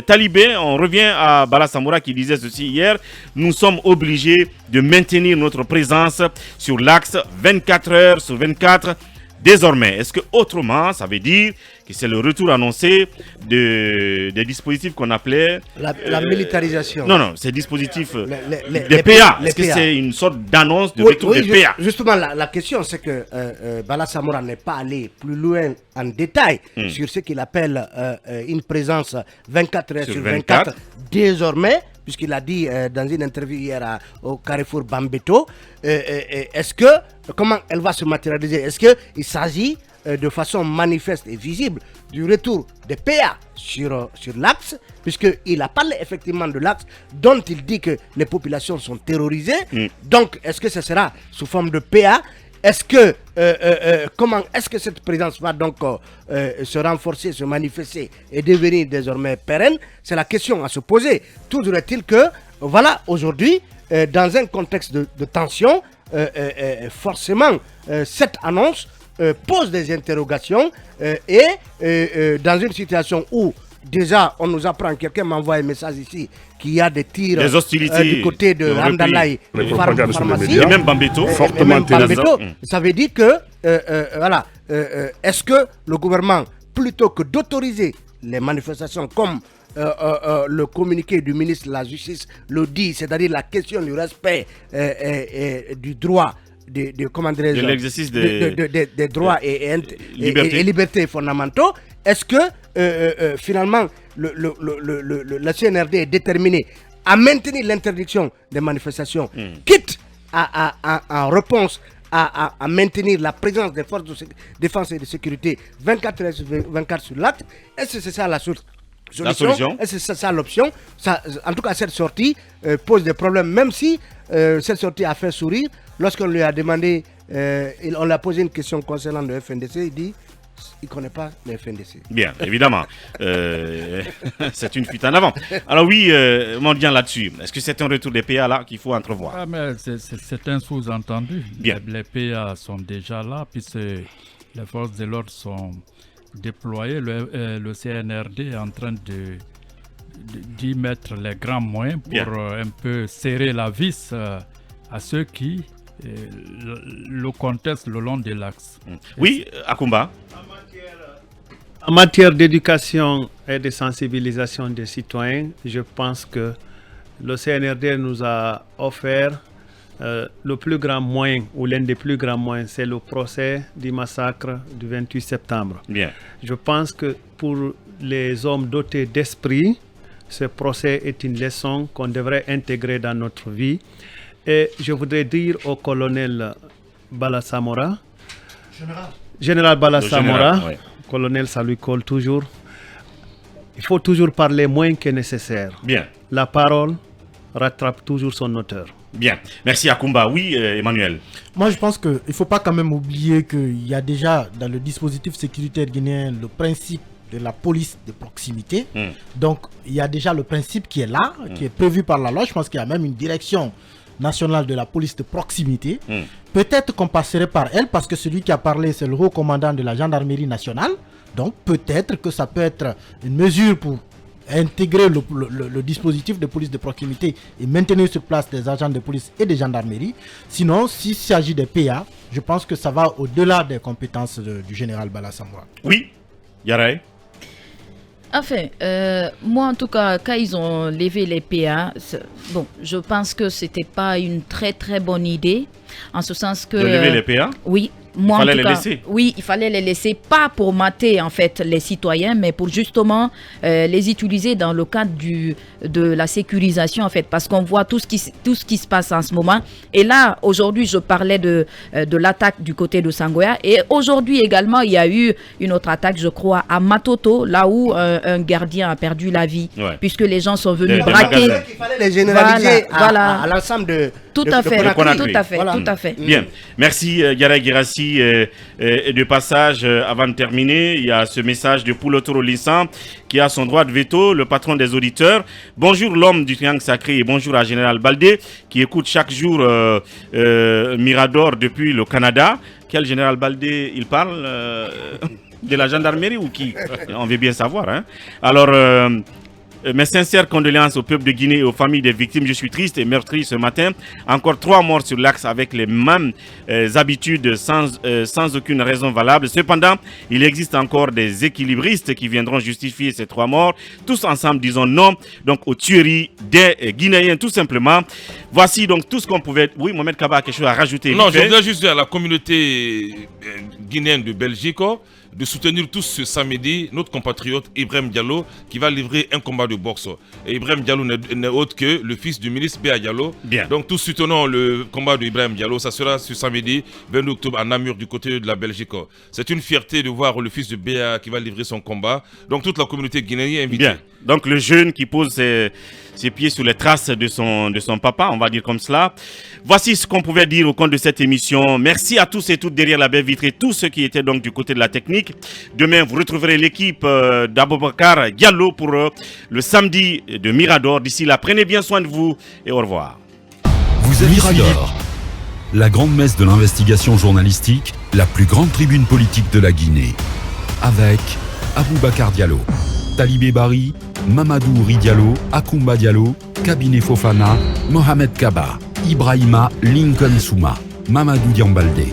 Talibé, on revient à Bala Samoura qui disait ceci hier. Nous sommes obligés de maintenir notre présence sur l'axe 24 heures sur 24 désormais. Est-ce que autrement, ça veut dire que c'est le retour annoncé des dispositifs qu'on appelait... La militarisation. Non, ces dispositifs des PA. Est-ce que c'est une sorte d'annonce de retour des PA? Justement, la question, c'est que Bala Samoura n'est pas allé plus loin en détail sur ce qu'il appelle une présence 24 heures sur 24 désormais, puisqu'il a dit dans une interview hier au Carrefour Bambeto. Comment elle va se matérialiser? Est-ce qu'il s'agit de façon manifeste et visible du retour des PA sur l'axe, puisqu'il a parlé effectivement de l'axe dont il dit que les populations sont terrorisées. Donc, est-ce que ce sera sous forme de PA? Est-ce que comment est-ce que cette présence va donc se renforcer, se manifester et devenir désormais pérenne? C'est la question à se poser. Toujours est-il que, voilà, aujourd'hui, dans un contexte de tension, forcément, cette annonce pose des interrogations et dans une situation où déjà on nous apprend, quelqu'un m'envoie un message ici, qu'il y a des tirs des hostilités du côté de Hamdallah pharmacie et même Bambeto, fortement ça veut dire que est-ce que le gouvernement, plutôt que d'autoriser les manifestations comme le communiqué du ministre de la Justice le dit, c'est-à-dire la question du respect du droit de l'exercice des droits et libertés fondamentaux, est-ce que finalement la CNRD est déterminée à maintenir l'interdiction des manifestations, quitte en réponse à maintenir la présence des forces de défense et de sécurité 24 heures sur 24 sur l'acte? Est-ce que c'est ça la solution? Est-ce que c'est ça l'option? En tout cas, cette sortie pose des problèmes, même si cette sortie a fait sourire. Lorsqu'on lui a demandé, on lui a posé une question concernant le FNDC, il dit il ne connaît pas le FNDC. Bien, évidemment. C'est une fuite en avant. Alors oui, Mordian là-dessus, est-ce que c'est un retour des PA là qu'il faut entrevoir? Mais c'est un sous-entendu. Les PA sont déjà là, puisque les forces de l'ordre sont déployées. Le CNRD est en train d'y mettre les grands moyens pour un peu serrer la vis à ceux qui le contestent le long de l'axe. Oui, Akumba. En matière d'éducation et de sensibilisation des citoyens, je pense que le CNRD nous a offert le plus grand moyen, ou l'un des plus grands moyens, c'est le procès du massacre du 28 septembre. Bien. Je pense que pour les hommes dotés d'esprit, ce procès est une leçon qu'on devrait intégrer dans notre vie. Et je voudrais dire au colonel Bala Samoura, général Bala Samoura, colonel, ça lui colle toujours. Il faut toujours parler moins que nécessaire. Bien. La parole rattrape toujours son auteur. Bien. Merci Akumba. Oui, Emmanuel. Moi, je pense qu'il ne faut pas quand même oublier qu'il y a déjà dans le dispositif sécuritaire guinéen le principe de la police de proximité. Donc, il y a déjà le principe qui est là, qui est prévu par la loi. Je pense qu'il y a même une direction nationale de la police de proximité. Peut-être qu'on passerait par elle, parce que celui qui a parlé, c'est le haut commandant de la gendarmerie nationale. Donc peut-être que ça peut être une mesure pour intégrer le dispositif de police de proximité et maintenir sur place des agents de police et de gendarmerie. Sinon, s'il s'agit des PA, je pense que ça va au-delà des compétences du général Bala Samoura. Oui, Yaraï. Enfin, moi en tout cas, quand ils ont levé les PA, bon, je pense que c'était pas une très très bonne idée, en ce sens que... De lever les PA? Oui. Moi, il fallait les laisser. Oui, il fallait les laisser, pas pour mater en fait les citoyens, mais pour justement les utiliser dans le cadre de la sécurisation en fait, parce qu'on voit tout ce qui se passe en ce moment. Et là, aujourd'hui, je parlais de l'attaque du côté de Sangoya, et aujourd'hui également, il y a eu une autre attaque, je crois, à Matoto, là où un gardien a perdu la vie, puisque les gens sont venus braquer. Il fallait les généraliser à l'ensemble de... Tout à fait. Bien, merci Yara Girassi. De passage, avant de terminer, il y a ce message de Poulotoro Lissan qui a son droit de veto, le patron des auditeurs. Bonjour l'homme du triangle sacré et bonjour à Général Baldé qui écoute chaque jour Mirador depuis le Canada. Quel Général Baldé il parle de la gendarmerie ou qui? On veut bien savoir. Hein? Alors, Mes sincères condoléances au peuple de Guinée et aux familles des victimes. Je suis triste et meurtri ce matin. Encore 3 morts sur l'axe avec les mêmes habitudes sans aucune raison valable. Cependant, il existe encore des équilibristes qui viendront justifier ces 3 morts. Tous ensemble, disons non donc aux tueries des Guinéens, tout simplement. Voici donc tout ce qu'on pouvait... Oui, Mohamed Kaba a quelque chose à rajouter. Non, je voudrais juste dire à la communauté guinéenne de Belgique de soutenir tous ce samedi notre compatriote Ibrahim Diallo qui va livrer un combat de boxe. Et Ibrahim Diallo n'est autre que le fils du ministre Béa Diallo. Bien. Donc tous soutenons le combat de Ibrahim Diallo. Ça sera ce samedi 22 octobre à Namur du côté de la Belgique. C'est une fierté de voir le fils de Béa qui va livrer son combat. Donc toute la communauté guinéenne est invitée. Bien. Donc le jeune qui pose ses pieds sous les traces de son papa, on va dire comme cela. Voici ce qu'on pouvait dire au compte de cette émission. Merci à tous et toutes derrière la baie vitrée, tous ceux qui étaient donc du côté de la technique. Demain, vous retrouverez l'équipe d'Aboubacar Diallo pour le samedi de Mirador. D'ici là, prenez bien soin de vous et au revoir. Vous avez Mirador, la grande messe de l'investigation journalistique, la plus grande tribune politique de la Guinée. Avec Aboubacar Diallo, Talibé Bari, Mamadou Ouri Diallo, Akoumba Diallo, Kabinet Fofana, Mohamed Kaba, Ibrahima Lincoln Souma, Mamadou Diambalde.